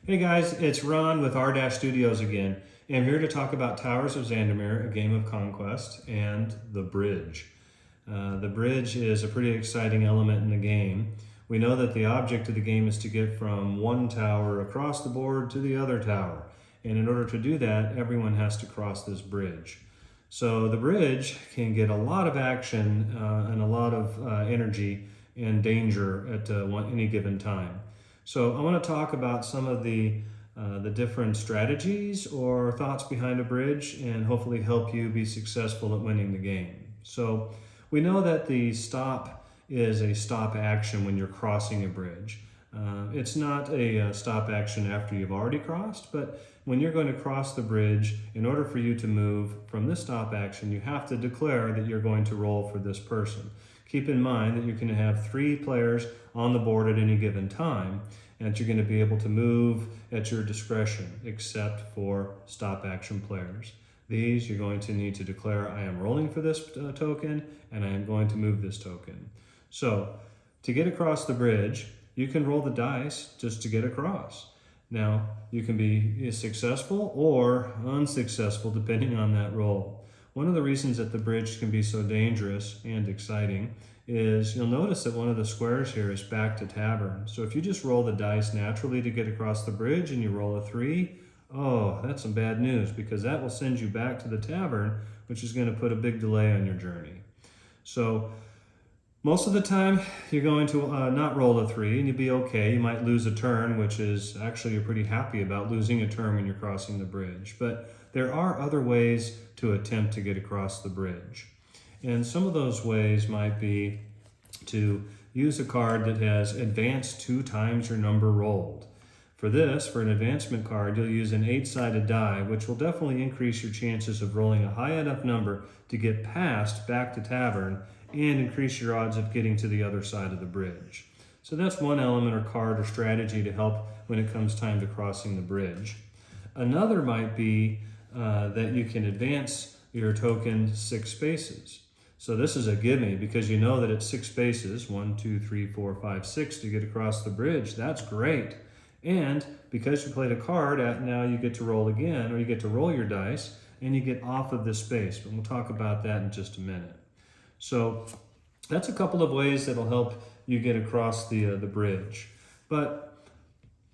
Hey guys, it's Ron with R-Studios again. And I'm here to talk about Towers of Xandermere, a game of conquest, and the bridge. The bridge is a pretty exciting element in the game. We know that the object of the game is to get from one tower across the board to the other tower. And in order to do that, everyone has to cross this bridge. So the bridge can get a lot of action and a lot of energy and danger at any given time. So I want to talk about some of the different strategies or thoughts behind a bridge and hopefully help you be successful at winning the game. So we know that the stop is a stop action when you're crossing a bridge. It's not a stop action after you've already crossed, but when you're going to cross the bridge, in order for you to move from this stop action, you have to declare that you're going to roll for this person. Keep in mind that you're going to have 3 players on the board at any given time, and that you're going to be able to move at your discretion, except for stop action players. These you're going to need to declare, I am rolling for this token, and I am going to move this token. So, to get across the bridge, you can roll the dice just to get across. Now, you can be successful or unsuccessful depending on that roll. One of the reasons that the bridge can be so dangerous and exciting is you'll notice that one of the squares here is back to tavern. So if you just roll the dice naturally to get across the bridge and you roll a 3, oh, that's some bad news, because that will send you back to the tavern, which is going to put a big delay on your journey. So most of the time, you're going to not roll a 3 and you'll be okay. You might lose a turn, which is actually you're pretty happy about losing a turn when you're crossing the bridge. But there are other ways to attempt to get across the bridge. And some of those ways might be to use a card that has advanced 2 times your number rolled. For this, for an advancement card, you'll use an 8-sided die, which will definitely increase your chances of rolling a high enough number to get past back to tavern and increase your odds of getting to the other side of the bridge. So that's one element or card or strategy to help when it comes time to crossing the bridge. Another might be that you can advance your token 6 spaces. So this is a gimme because you know that it's 6 spaces, 1, 2, 3, 4, 5, 6 to get across the bridge. That's great. And because you played a card, now you get to roll again, or you get to roll your dice and you get off of this space. But we'll talk about that in just a minute. So that's a couple of ways that'll help you get across the bridge. But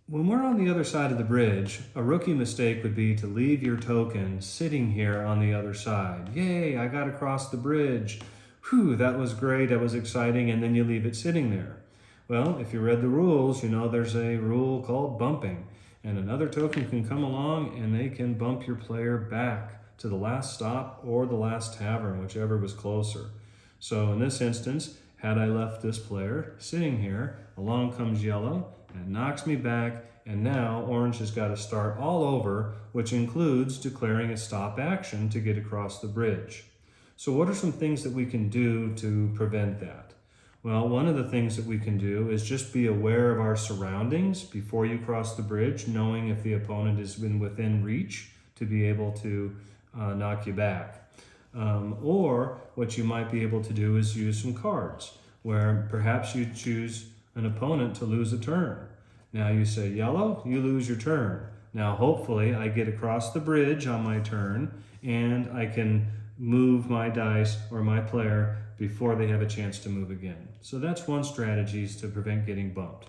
when we're on the other side of the bridge, a rookie mistake would be to leave your token sitting here on the other side. Yay, I got across the bridge. Whew, that was great, that was exciting, and then you leave it sitting there. Well, if you read the rules, you know there's a rule called bumping, and another token can come along and they can bump your player back to the last stop or the last tavern, whichever was closer. So in this instance, had I left this player sitting here, along comes yellow and knocks me back, and now orange has got to start all over, which includes declaring a stop action to get across the bridge. So what are some things that we can do to prevent that? Well, one of the things that we can do is just be aware of our surroundings before you cross the bridge, knowing if the opponent is within reach to be able to knock you back. Or what you might be able to do is use some cards where perhaps you choose an opponent to lose a turn. Now you say yellow, you lose your turn. Now hopefully I get across the bridge on my turn and I can move my dice or my player before they have a chance to move again. So that's one strategy to prevent getting bumped.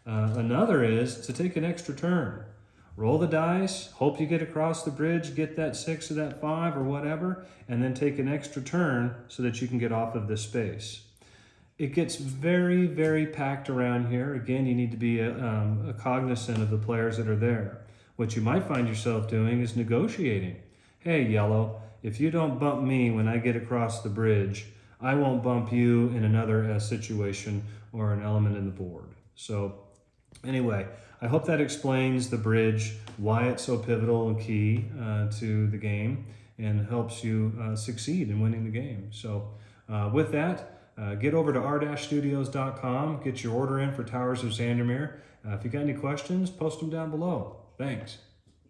Another is to take an extra turn. Roll the dice, hope you get across the bridge, get that 6 or that 5 or whatever, and then take an extra turn so that you can get off of this space. It gets very, very packed around here. Again, you need to be cognizant of the players that are there. What you might find yourself doing is negotiating. Hey, yellow, if you don't bump me when I get across the bridge, I won't bump you in another situation or an element in the board. So anyway, I hope that explains the bridge, why it's so pivotal and key to the game, and helps you succeed in winning the game. So with that, get over to r-studios.com, get your order in for Towers of Xandermere. If you got any questions, post them down below. Thanks.